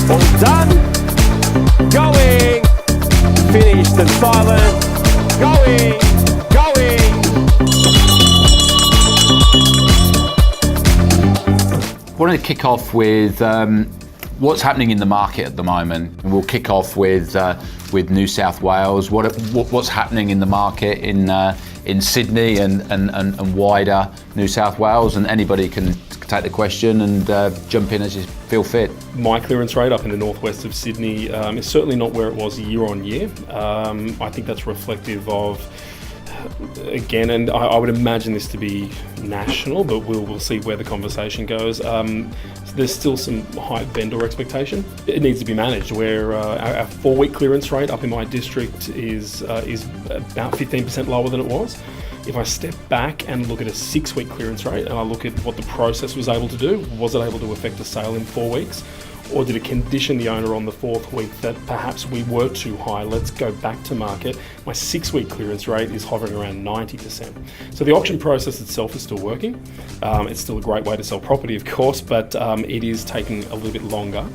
All done. Going. Finished and silent. Going. I wanted to kick off with what's happening in the market at the moment. We'll kick off with New South Wales. What's happening in the market in Sydney and wider New South Wales, and anybody can take the question and jump in as you feel fit. My clearance rate up in the northwest of Sydney is certainly not where it was year on year. I think that's reflective of, again, and I would imagine this to be national, but we'll see where the conversation goes. There's still some high vendor expectation. It needs to be managed, where our 4-week clearance rate up in my district is about 15% lower than it was. If I step back and look at a 6-week clearance rate and I look at what the process was able to do, was it able to affect a sale in 4 weeks? Or did it condition the owner on the 4th week that perhaps we were too high, let's go back to market? My 6-week clearance rate is hovering around 90%. So the auction process itself is still working. It's still a great way to sell property, of course, but it is taking a little bit longer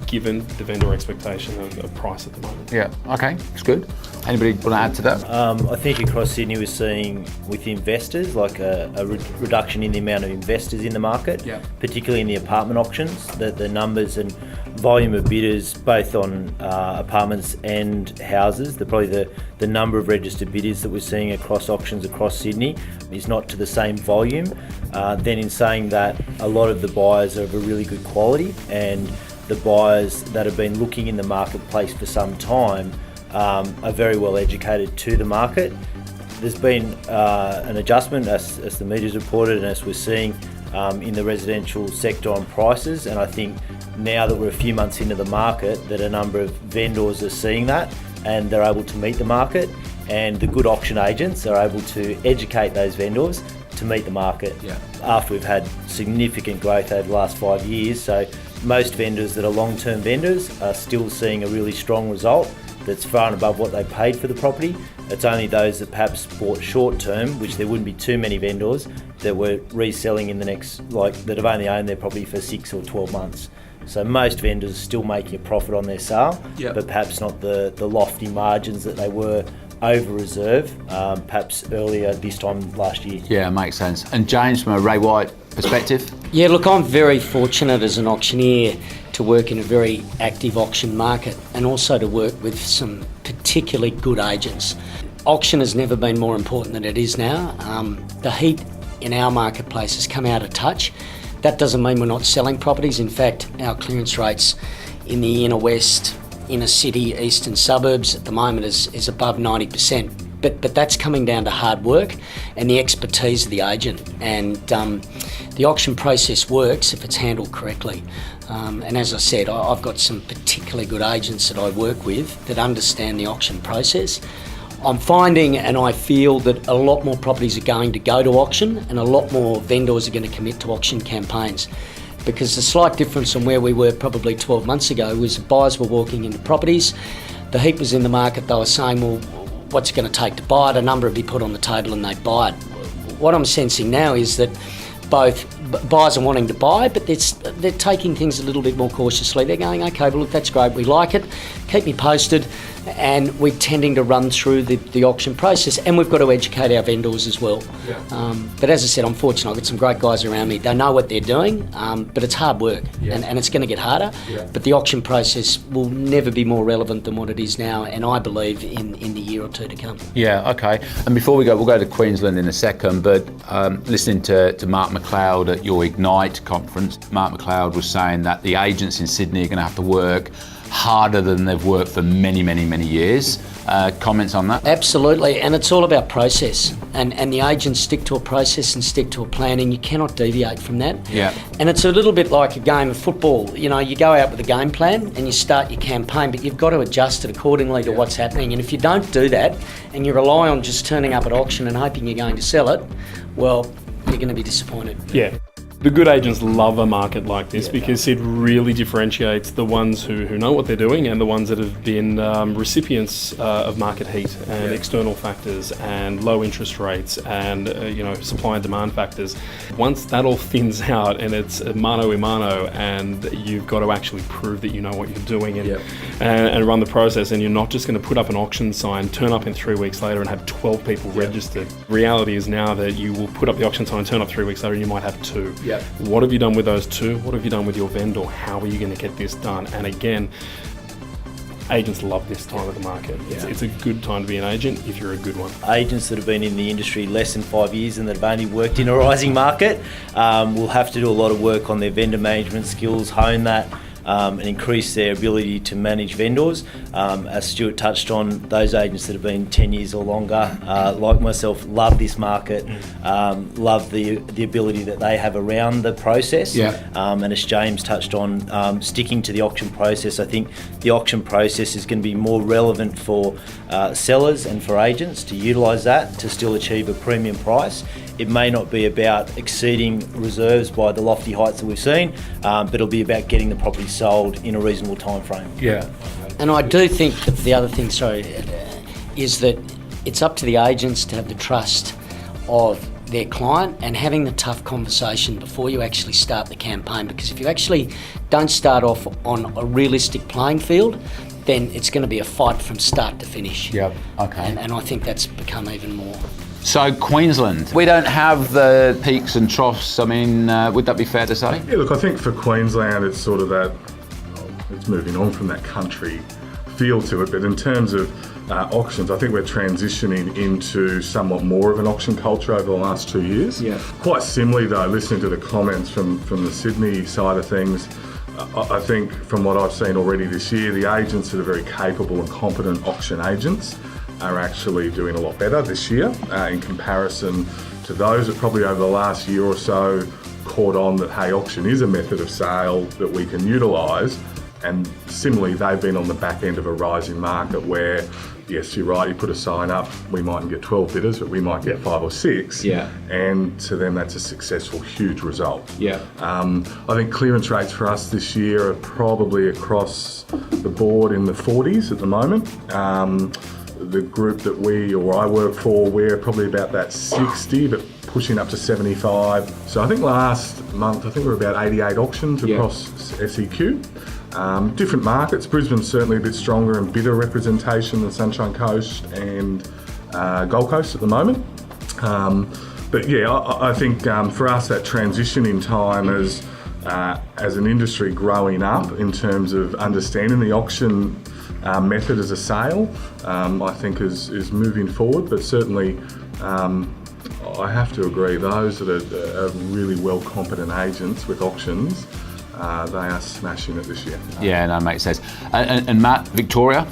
given the vendor expectation of price at the moment. Yeah, okay, it's good. Anybody want to add to that? I think across Sydney we're seeing with investors like a reduction in the amount of investors in the market, particularly in the apartment auctions. The numbers and volume of bidders both on apartments and houses, the number of registered bidders that we're seeing across auctions across Sydney is not to the same volume. Then in saying that, a lot of the buyers are of a really good quality, and the buyers that have been looking in the marketplace for some time are very well educated to the market. There's been an adjustment as the media's reported and as we're seeing in the residential sector on prices, and I think now that we're a few months into the market that a number of vendors are seeing that and they're able to meet the market, and the good auction agents are able to educate those vendors to meet the market after we've had significant growth over the last 5 years. So most vendors that are long-term vendors are still seeing a really strong result that's far and above what they paid for the property. It's only those that perhaps bought short-term, which there wouldn't be too many vendors that were reselling in the next, that have only owned their property for 6 or 12 months. So most vendors are still making a profit on their sale, but perhaps not the lofty margins that they were over reserve perhaps earlier this time last year. Yeah, makes sense. And James, from a Ray White perspective? Yeah, look, I'm very fortunate as an auctioneer to work in a very active auction market and also to work with some particularly good agents. Auction has never been more important than it is now. The heat in our marketplace has come out of touch. That doesn't mean we're not selling properties. In fact, our clearance rates in the inner west, inner city, eastern suburbs at the moment is above 90%. But that's coming down to hard work and the expertise of the agent. And the auction process works if it's handled correctly. And as I said, I've got some particularly good agents that I work with that understand the auction process. I'm finding and I feel that a lot more properties are going to go to auction and a lot more vendors are going to commit to auction campaigns. Because the slight difference from where we were probably 12 months ago was buyers were walking into properties, the heat was in the market, they were saying, well, what's it going to take to buy it? A number would be put on the table and they'd buy it. What I'm sensing now is that both buyers are wanting to buy, but they're taking things a little bit more cautiously. They're going, okay, well, look, that's great, we like it, keep me posted, and we're tending to run through the auction process, and we've got to educate our vendors as well. But as I said, I'm fortunate, I've got some great guys around me. They know what they're doing, but it's hard work, and it's going to get harder, but the auction process will never be more relevant than what it is now, and I believe in the year or two to come. Yeah, okay. And before we go, we'll go to Queensland in a second, but listening to Mark McLeod at your Ignite conference, Mark McLeod was saying that the agents in Sydney are going to have to work harder than they've worked for many, many, many years. Comments on that? Absolutely, and it's all about process, and the agents stick to a process and stick to a plan, and you cannot deviate from that. And it's a little bit like a game of football. You know, you go out with a game plan and you start your campaign, but you've got to adjust it accordingly to what's happening, and if you don't do that and you rely on just turning up at auction and hoping you're going to sell it, well, you're going to be disappointed. The good agents love a market like this because it really differentiates the ones who know what they're doing and the ones that have been recipients of market heat and external factors and low interest rates and supply and demand factors. Once that all thins out and it's mano a mano and you've got to actually prove that you know what you're doing and run the process, and you're not just going to put up an auction sign, turn up in 3 weeks later and have 12 people registered. Reality is now that you will put up the auction sign, turn up 3 weeks later and you might have 2. What have you done with those 2? What have you done with your vendor? How are you going to get this done? And again, agents love this time of the market. It's a good time to be an agent if you're a good one. Agents that have been in the industry less than 5 years and that have only worked in a rising market will have to do a lot of work on their vendor management skills, hone that, and increase their ability to manage vendors. As Stuart touched on, those agents that have been 10 years or longer, like myself, love this market, love the ability that they have around the process. And as James touched on, sticking to the auction process, I think the auction process is going to be more relevant for sellers and for agents to utilise that to still achieve a premium price. It may not be about exceeding reserves by the lofty heights that we've seen, but it'll be about getting the property sold in a reasonable time frame. And I do think that the other thing, is that it's up to the agents to have the trust of their client and having the tough conversation before you actually start the campaign, because if you actually don't start off on a realistic playing field, then it's going to be a fight from start to finish. And I think that's become even more. So Queensland, we don't have the peaks and troughs. I mean, would that be fair to say? Yeah, look, I think for Queensland, it's sort of that, it's moving on from that country feel to it. But in terms of auctions, I think we're transitioning into somewhat more of an auction culture over the last 2 years. Quite similarly though, listening to the comments from the Sydney side of things, I think from what I've seen already this year, the agents that are very capable and competent auction agents are actually doing a lot better this year in comparison to those that probably over the last year or so caught on that, hey, auction is a method of sale that we can utilise. And similarly, they've been on the back end of a rising market where, yes, you're right, you put a sign up, we mightn't get 12 bidders, but we might get 5 or 6. And to them, that's a successful, huge result. I think clearance rates for us this year are probably across the board in the 40s at the moment. The group that I work for, we're probably about that 60, but pushing up to 75. So I think last month, we were about 88 auctions across SEQ. Different markets. Brisbane's certainly a bit stronger in bidder representation than Sunshine Coast and Gold Coast at the moment. But yeah, I think for us that transition in time as an industry growing up in terms of understanding the auction method as a sale, I think is moving forward. But certainly, I have to agree, those that are really well competent agents with auctions, they are smashing it this year. Yeah, no, makes sense. And Matt, Victoria?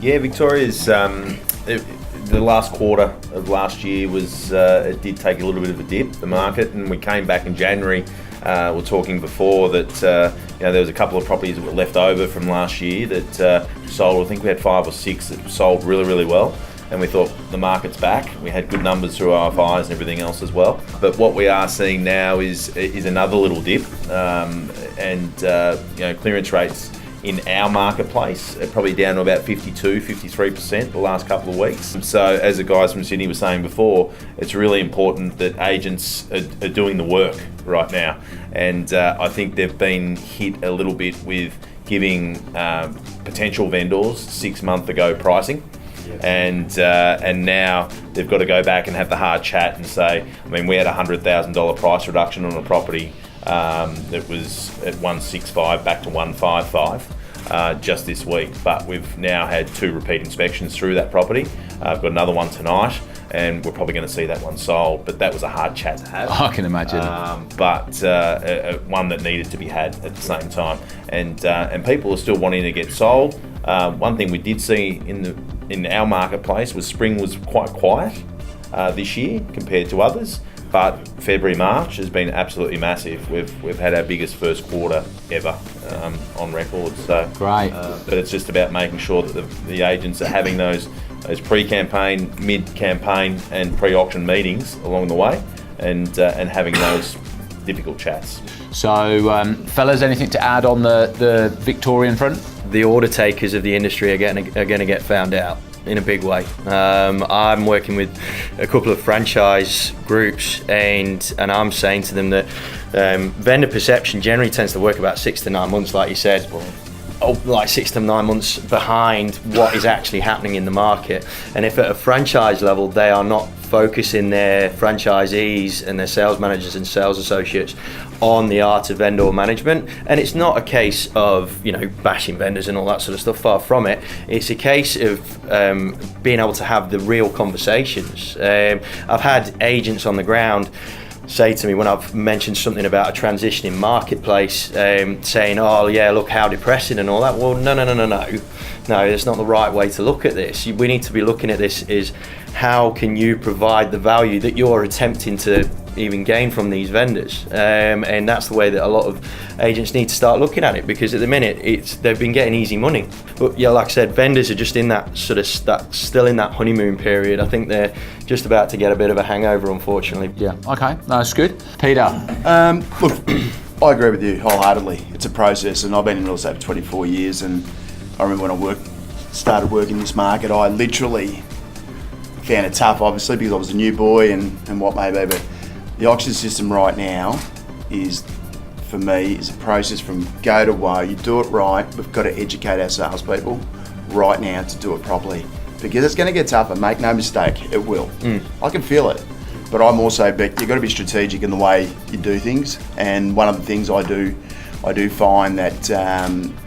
Yeah, Victoria's the last quarter of last year was it did take a little bit of a dip, the market, and we came back in January. We were talking before that there was a couple of properties that were left over from last year that sold. I think we had 5 or 6 that sold really, really well. And we thought the market's back. We had good numbers through RFIs and everything else as well. But what we are seeing now is another little dip, and clearance rates in our marketplace are probably down to about 52, 53% the last couple of weeks. So as the guys from Sydney were saying before, it's really important that agents are doing the work right now. And I think they've been hit a little bit with giving potential vendors 6 months ago pricing. And now they've got to go back and have the hard chat and say, I mean, we had a $100,000 price reduction on a property that was at 165 back to 155 just this week. But we've now had 2 repeat inspections through that property. I've got another one tonight, and we're probably going to see that one sold. But that was a hard chat to have. I can imagine. But one that needed to be had at the same time. And people are still wanting to get sold. One thing we did see in our marketplace was spring was quite quiet this year compared to others, but February, March has been absolutely massive. We've had our biggest first quarter ever on record. So great. But it's just about making sure that the agents are having those pre-campaign, mid-campaign, and pre-auction meetings along the way, and having those difficult chats. So, fellas, anything to add on the Victorian front? The order takers of the industry are going to get found out in a big way. I'm working with a couple of franchise groups, and I'm saying to them that vendor perception generally tends to work about 6 to 9 months, like you said. Like 6 to 9 months behind what is actually happening in the market. And if at a franchise level they are not focusing their franchisees and their sales managers and sales associates on the art of vendor management, and it's not a case of, you know, bashing vendors and all that sort of stuff, far from it. It's a case of being able to have the real conversations. I've had agents on the ground say to me when I've mentioned something about a transitioning marketplace, saying, oh yeah, look how depressing and all that. Well, no, that's not the right way to look at this. We need to be looking at this is how can you provide the value that you're attempting to even gain from these vendors, and that's the way that a lot of agents need to start looking at it, because at the minute they've been getting easy money. But yeah, like I said, vendors are just in that sort of still in that honeymoon period. I think they're just about to get a bit of a hangover, unfortunately. Yeah, okay, that's good. Peter? Look, I agree with you wholeheartedly. It's a process, and I've been in real estate for 24 years, and I remember when I started working in this market, I literally found it tough, obviously, because I was a new boy and what may be, but the auction system right now is, for me, is a process from go to woe. You do it right. We've got to educate our salespeople right now to do it properly, because it's going to get tougher. Make no mistake, it will. I can feel it, but you've got to be strategic in the way you do things. And one of the things I do find that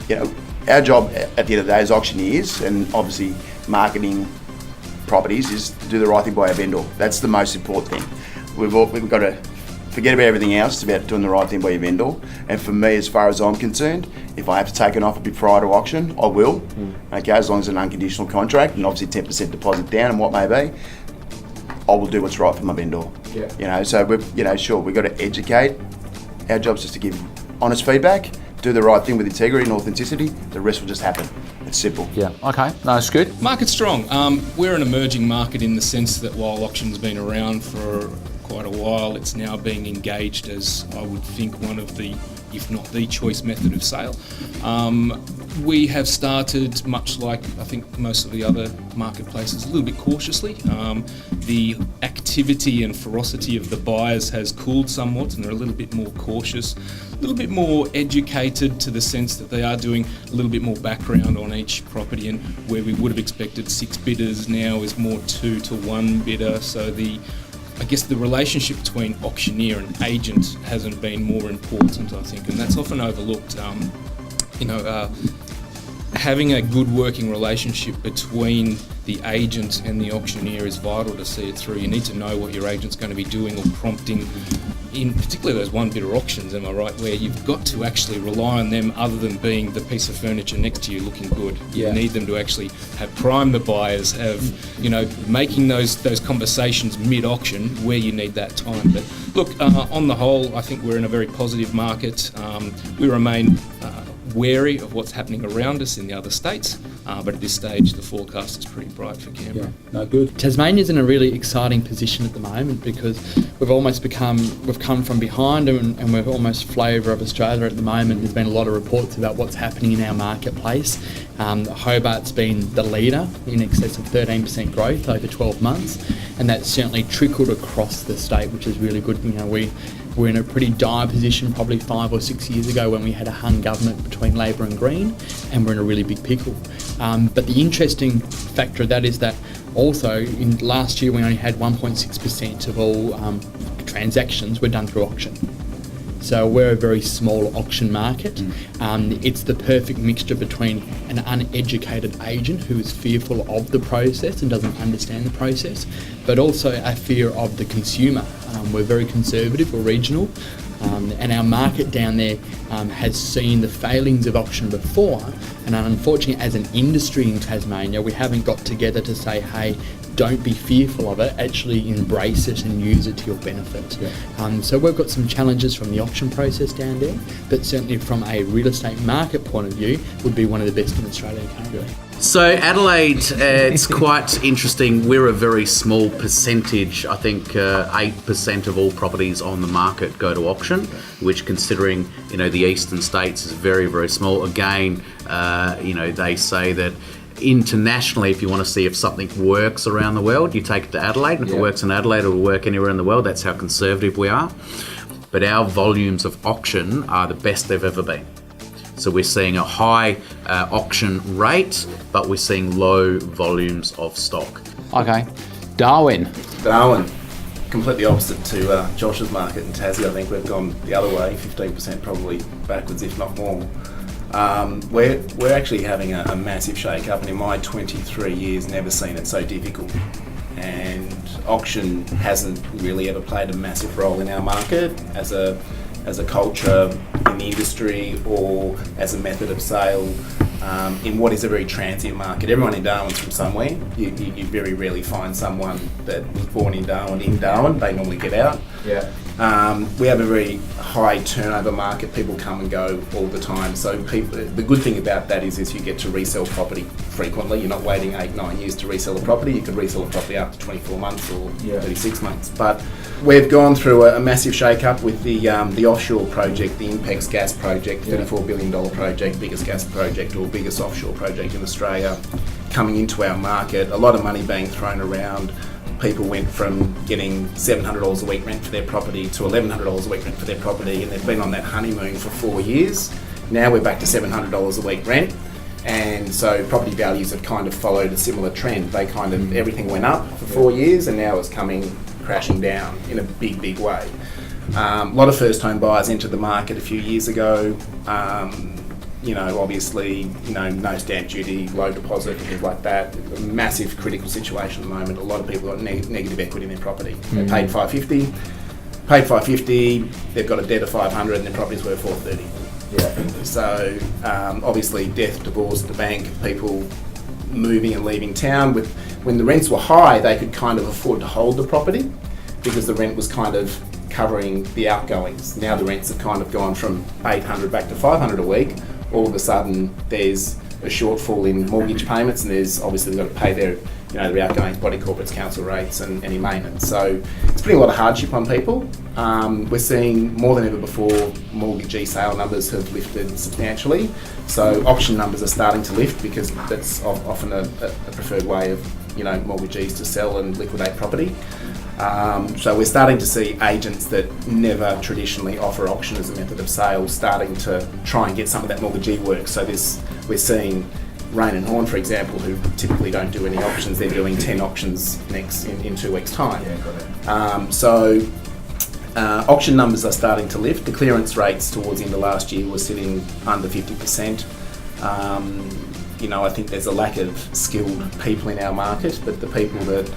you know, our job at the end of the day as auctioneers, and obviously marketing properties, is to do the right thing by our vendor. That's the most important thing. We've got to forget about everything else. It's about doing the right thing by your vendor. And for me, as far as I'm concerned, if I have to take an offer prior to auction, I will. Okay, as long as it's an unconditional contract, and obviously 10% deposit down and what may be, I will do what's right for my vendor. Yeah. You know, so we've got to educate. Our job's just to give honest feedback, do the right thing with integrity and authenticity. The rest will just happen. It's simple. Yeah, okay, no, it's good. Market's strong. We're an emerging market in the sense that while auction's been around for quite a while, it's now being engaged as, I would think, one of the, if not the choice method of sale. We have started, much like I think most of the other marketplaces, a little bit cautiously. The activity and ferocity of the buyers has cooled somewhat, and they're a little bit more cautious, a little bit more educated, to the sense that they are doing a little bit more background on each property, and where we would have expected 6 bidders now is more 2 to 1 bidder. So I guess the relationship between auctioneer and agent hasn't been more important, I think, and that's often overlooked. Having a good working relationship between the agent and the auctioneer is vital to see it through. You need to know what your agent's going to be doing or prompting, in particularly those one bidder auctions, am I right, where you've got to actually rely on them other than being the piece of furniture next to you looking good. You need them to actually have prime the buyers, have, making those conversations mid-auction where you need that time. But look, on the whole, I think we're in a very positive market. We remain wary of what's happening around us in the other states, but at this stage the forecast is pretty bright for Canberra. Yeah, no, good. Tasmania's in a really exciting position at the moment, because we've come from behind, and we're almost flavour of Australia at the moment. There's been a lot of reports about what's happening in our marketplace. Hobart's been the leader in excess of 13% growth over 12 months, and that's certainly trickled across the state, which is really good. We're in a pretty dire position probably 5 or 6 years ago when we had a hung government between Labor and Green, and we're in a really big pickle. But the interesting factor of that is that also in last year we only had 1.6% of all transactions were done through auction. So we're a very small auction market. It's the perfect mixture between an uneducated agent who is fearful of the process and doesn't understand the process, but also a fear of the consumer. We're very conservative, we're regional, and our market down there has seen the failings of auction before, And unfortunately, as an industry in Tasmania, we haven't got together to say, hey, don't be fearful of it, actually embrace it and use it to your benefit. So we've got some challenges from the auction process down there, but certainly from a real estate market point of view, would be one of the best in Australia currently. So Adelaide, it's quite interesting. We're a very small percentage. I think 8% of all properties on the market go to auction, which, considering the eastern states, is very, very small. Again, they say that internationally, if you want to see if something works around the world, you take it to Adelaide, and if it works in Adelaide, it will work anywhere in the world. That's how conservative we are. But our volumes of auction are the best they've ever been. So we're seeing a high auction rate, but we're seeing low volumes of stock. Okay. Darwin. Completely opposite to Josh's market in Tassie. I think we've gone the other way, 15% probably backwards, if not more. We're actually having a massive shake-up, and in my 23 years, never seen it so difficult. And auction hasn't really ever played a massive role in our market as a culture in the industry or as a method of sale in what is a very transient market. Everyone in Darwin's from somewhere. You very rarely find someone that was born in Darwin. They normally get out. We have a very high turnover market. People come and go all the time. So the good thing about that is you get to resell property frequently. You're not waiting 8-9 years to resell a property. You could resell a property after 24 months or 36 months. But we've gone through a massive shake-up with the offshore project, the Inpex gas project, $34 billion project, biggest gas project or biggest offshore project in Australia, coming into our market. A lot of money being thrown around. People went from getting $700 a week rent for their property to $1,100 a week rent for their property, and they've been on that honeymoon for 4 years. Now we're back to $700 a week rent, and so property values have kind of followed a similar trend. They everything went up for 4 years, and now it's coming crashing down in a big way. A lot of first home buyers entered the market a few years ago. Obviously, no stamp duty, low deposit, and things like that. A massive critical situation at the moment. A lot of people got negative equity in their property. They paid $550, they've got a debt of $500, and their property's worth $430. So, obviously, death, divorce, the bank, people moving and leaving town. When the rents were high, they could kind of afford to hold the property because the rent was kind of covering the outgoings. Now the rents have kind of gone from $800 back to $500 a week. All of a sudden, there's a shortfall in mortgage payments, and there's obviously they've got to pay their outgoings, body corporates, council rates, and any maintenance. So it's putting a lot of hardship on people. We're seeing more than ever before, mortgagee sale numbers have lifted substantially. So auction numbers are starting to lift because that's often a preferred way of mortgagees to sell and liquidate property. So we're starting to see agents that never traditionally offer auction as a method of sale starting to try and get some of that mortgagee work. So we're seeing Rain and Horn, for example, who typically don't do any auctions. They're doing 10 auctions in 2 weeks' time. Auction numbers are starting to lift. The clearance rates towards the end of last year were sitting under 50%. I think there's a lack of skilled people in our market, but the people that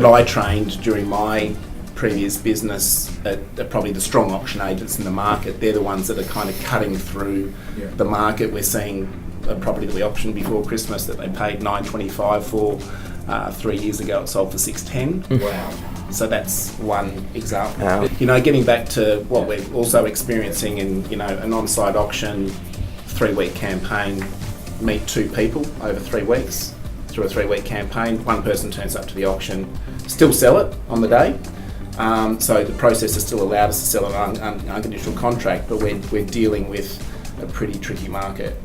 I trained during my previous business are probably the strong auction agents in the market. They're the ones that are kind of cutting through the market. We're seeing a property that we auctioned before Christmas that they paid $925 for 3 years ago. It sold for $610. Wow. So that's one example. Wow. Getting back to what we're also experiencing in an on-site auction, 3-week campaign, meet 2 people over 3 weeks. Through a 3-week campaign, one person turns up to the auction, still sell it on the day. So the process has still allowed us to sell an unconditional contract, but we're dealing with a pretty tricky market.